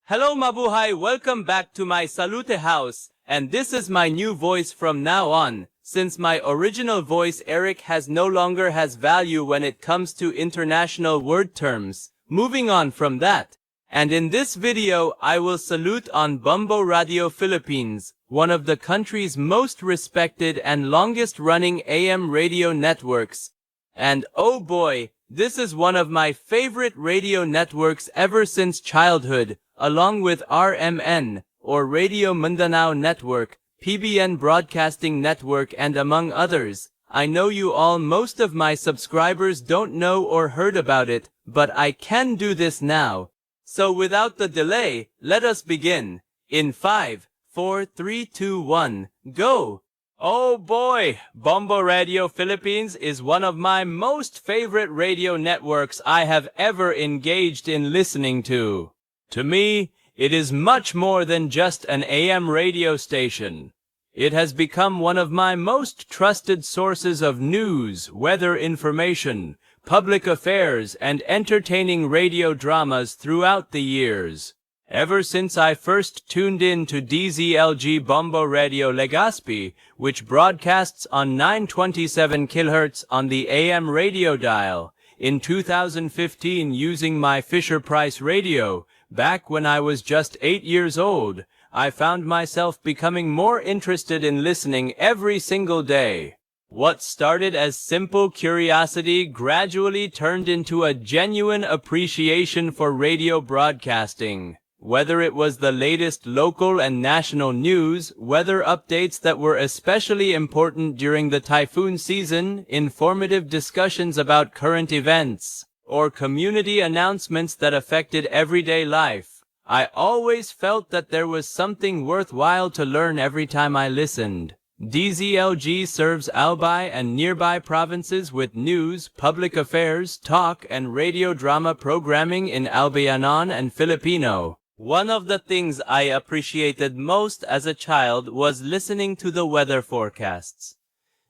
Hello mabuhay, welcome back to my Salute house, and this is my new voice from now on, since my original voice Eric no longer has value when it comes to international word terms. Moving on from that, and in this video I will salute on Bombo Radyo Philippines, one of the country's most respected and longest running AM radio networks. And oh boy, this is one of my favorite radio networks ever since childhood, along with RMN, or Radio Mindanao Network, PBN Broadcasting Network, and among others. I know most of my subscribers don't know or heard about it, but I can do this now. So without the delay, let us begin. In 5, 4, 3, 2, 1, go! Oh boy, Bombo Radyo Philippines is one of my most favorite radio networks I have ever engaged in listening to. To me, it is much more than just an AM radio station. It has become one of my most trusted sources of news, weather information, public affairs, and entertaining radio dramas throughout the years. Ever since I first tuned in to DZLG Bombo Radyo Legazpi, which broadcasts on 927 kHz on the AM radio dial, in 2015 using my Fisher-Price radio, back when I was just 8 years old, I found myself becoming more interested in listening every single day. What started as simple curiosity gradually turned into a genuine appreciation for radio broadcasting. Whether it was the latest local and national news, weather updates that were especially important during the typhoon season, informative discussions about current events, or community announcements that affected everyday life, I always felt that there was something worthwhile to learn every time I listened. DZLG serves Albay and nearby provinces with news, public affairs, talk, and radio drama programming in Albayanon and Filipino. One of the things I appreciated most as a child was listening to the weather forecasts.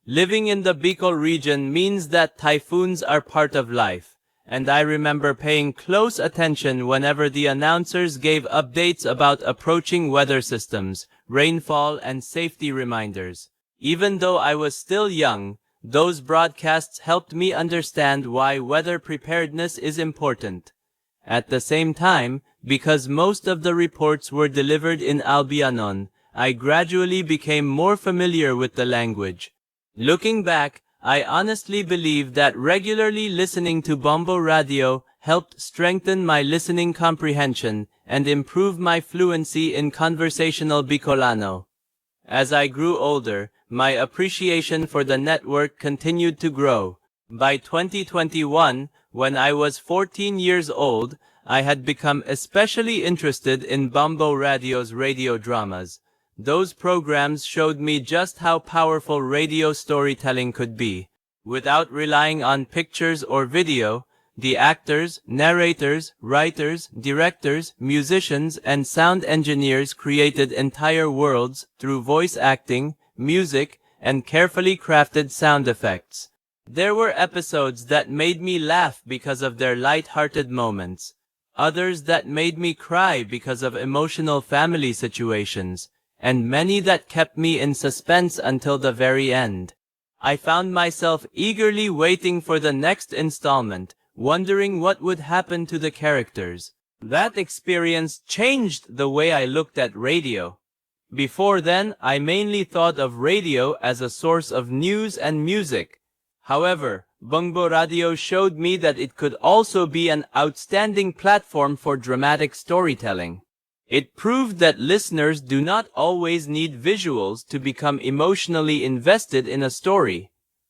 Living in the Bicol region means that typhoons are part of life, and I remember paying close attention whenever the announcers gave updates about approaching weather systems, rainfall, and safety reminders. Even though I was still young, those broadcasts helped me understand why weather preparedness is important. At the same time, because most of the reports were delivered in Albayanon, I gradually became more familiar with the language. Looking back, I honestly believe that regularly listening to Bombo Radio helped strengthen my listening comprehension and improve my fluency in conversational Bicolano. As I grew older, my appreciation for the network continued to grow. By 2021, when I was 14 years old, I had become especially interested in Bombo Radyo's radio dramas. Those programs showed me just how powerful radio storytelling could be. Without relying on pictures or video, the actors, narrators, writers, directors, musicians, and sound engineers created entire worlds through voice acting, music, and carefully crafted sound effects. There were episodes that made me laugh because of their light-hearted moments, others that made me cry because of emotional family situations, and many that kept me in suspense until the very end. I found myself eagerly waiting for the next installment, wondering what would happen to the characters. That experience changed the way I looked at radio. Before then, I mainly thought of radio as a source of news and music. However, Bombo Radio showed me that it could also be an outstanding platform for dramatic storytelling. It proved that listeners do not always need visuals to become emotionally invested in a story.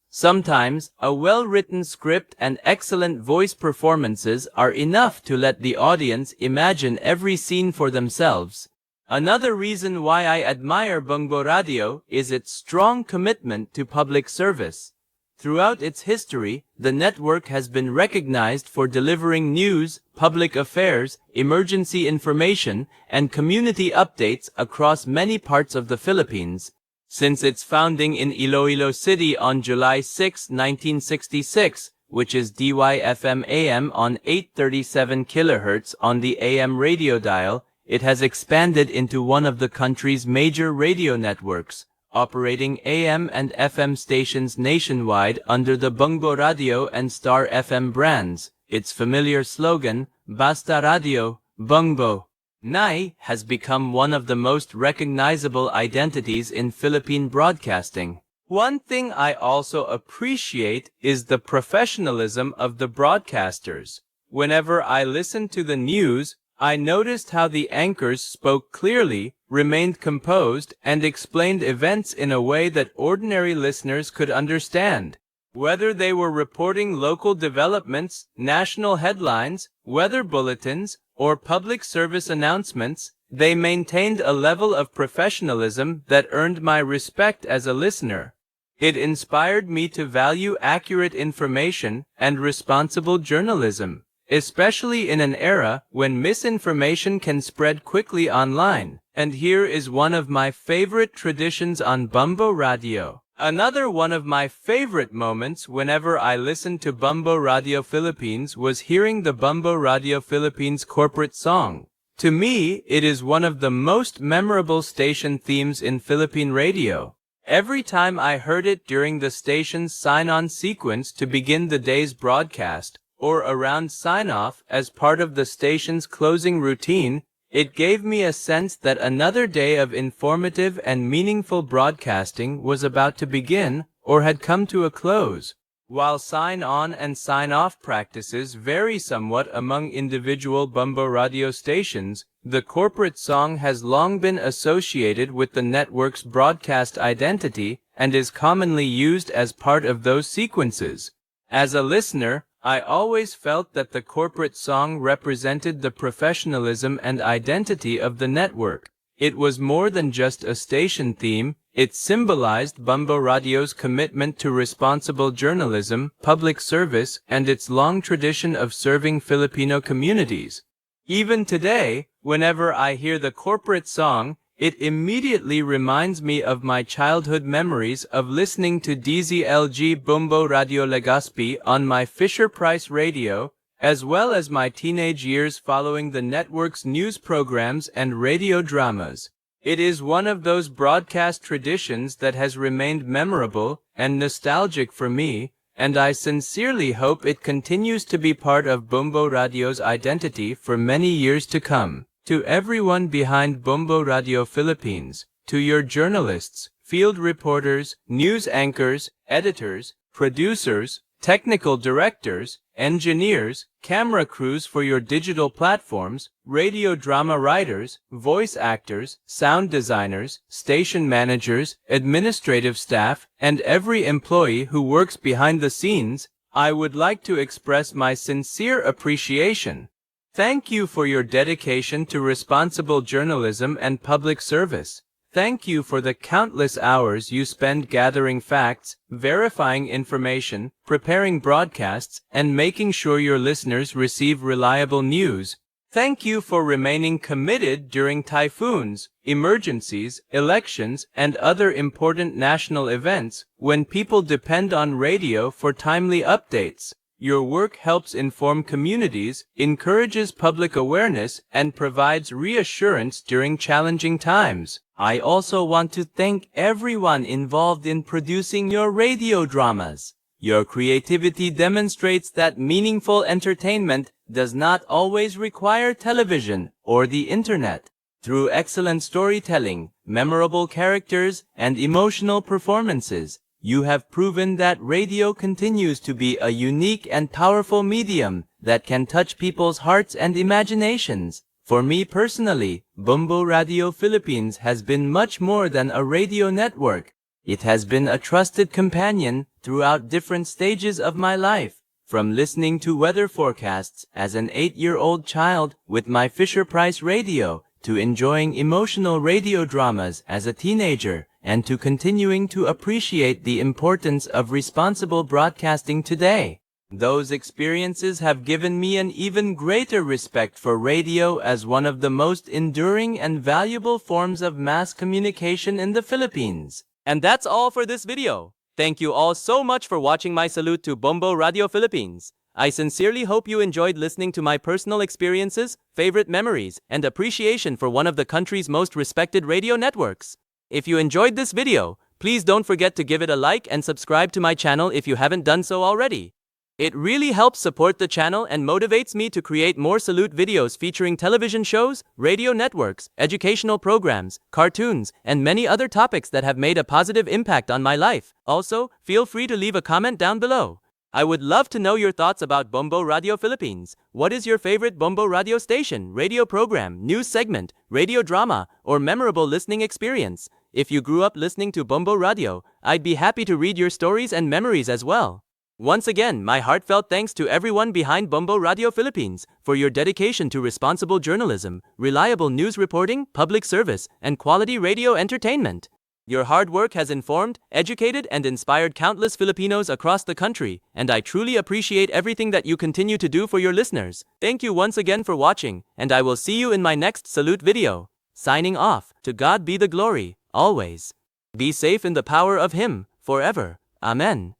Sometimes, a well-written script and excellent voice performances are enough to let the audience imagine every scene for themselves. Another reason why I admire Bombo Radio is its strong commitment to public service. Throughout its history, the network has been recognized for delivering news, public affairs, emergency information, and community updates across many parts of the Philippines. Since its founding in Iloilo City on July 6, 1966, which is DYFM AM on 837 kHz on the AM radio dial, it has expanded into one of the country's major radio networks, operating AM and FM stations nationwide under the Bombo Radyo and Star FM brands. Its familiar slogan, Basta Radio, Bombo Nai, has become one of the most recognizable identities in Philippine broadcasting. One thing I also appreciate is the professionalism of the broadcasters. Whenever I listened to the news, I noticed how the anchors spoke clearly, remained composed, and explained events in a way that ordinary listeners could understand. Whether they were reporting local developments, national headlines, weather bulletins, or public service announcements, they maintained a level of professionalism that earned my respect as a listener. It inspired me to value accurate information and responsible journalism, especially in an era when misinformation can spread quickly online. And here is one of my favorite traditions on Bombo Radyo. Another one of my favorite moments whenever I listened to Bombo Radyo Philippines was hearing the Bombo Radyo Philippines corporate song. To me, it is one of the most memorable station themes in Philippine radio. Every time I heard it during the station's sign-on sequence to begin the day's broadcast, or around sign-off as part of the station's closing routine, it gave me a sense that another day of informative and meaningful broadcasting was about to begin or had come to a close. While sign-on and sign-off practices vary somewhat among individual Bombo Radio stations, the corporate song has long been associated with the network's broadcast identity and is commonly used as part of those sequences. As a listener, I always felt that the corporate song represented the professionalism and identity of the network. It was more than just a station theme, it symbolized Bombo Radyo's commitment to responsible journalism, public service, and its long tradition of serving Filipino communities. Even today, whenever I hear the corporate song, it immediately reminds me of my childhood memories of listening to DZLG Bombo Radyo Legazpi on my Fisher-Price radio, as well as my teenage years following the network's news programs and radio dramas. It is one of those broadcast traditions that has remained memorable and nostalgic for me, and I sincerely hope it continues to be part of Bombo Radyo's identity for many years to come. To everyone behind Bombo Radyo Philippines, to your journalists, field reporters, news anchors, editors, producers, technical directors, engineers, camera crews for your digital platforms, radio drama writers, voice actors, sound designers, station managers, administrative staff, and every employee who works behind the scenes, I would like to express my sincere appreciation. Thank you for your dedication to responsible journalism and public service. Thank you for the countless hours you spend gathering facts, verifying information, preparing broadcasts, and making sure your listeners receive reliable news. Thank you for remaining committed during typhoons, emergencies, elections, and other important national events when people depend on radio for timely updates. Your work helps inform communities, encourages public awareness, and provides reassurance during challenging times. I also want to thank everyone involved in producing your radio dramas. Your creativity demonstrates that meaningful entertainment does not always require television or the internet. Through excellent storytelling, memorable characters, and emotional performances, you have proven that radio continues to be a unique and powerful medium that can touch people's hearts and imaginations. For me personally, Bombo Radyo Philippines has been much more than a radio network. It has been a trusted companion throughout different stages of my life, from listening to weather forecasts as an 8-year-old child with my Fisher-Price radio, to enjoying emotional radio dramas as a teenager, and to continuing to appreciate the importance of responsible broadcasting today. Those experiences have given me an even greater respect for radio as one of the most enduring and valuable forms of mass communication in the Philippines. And that's all for this video. Thank you all so much for watching my salute to Bombo Radio Philippines. I sincerely hope you enjoyed listening to my personal experiences, favorite memories, and appreciation for one of the country's most respected radio networks. If you enjoyed this video, please don't forget to give it a like and subscribe to my channel if you haven't done so already. It really helps support the channel and motivates me to create more Salute videos featuring television shows, radio networks, educational programs, cartoons, and many other topics that have made a positive impact on my life. Also, feel free to leave a comment down below. I would love to know your thoughts about Bombo Radyo Philippines. What is your favorite Bombo Radio station, radio program, news segment, radio drama, or memorable listening experience? If you grew up listening to Bombo Radio, I'd be happy to read your stories and memories as well. Once again, my heartfelt thanks to everyone behind Bombo Radyo Philippines for your dedication to responsible journalism, reliable news reporting, public service, and quality radio entertainment. Your hard work has informed, educated, and inspired countless Filipinos across the country, and I truly appreciate everything that you continue to do for your listeners. Thank you once again for watching, and I will see you in my next Salute video. Signing off, to God be the glory, always. Be safe in the power of Him, forever. Amen.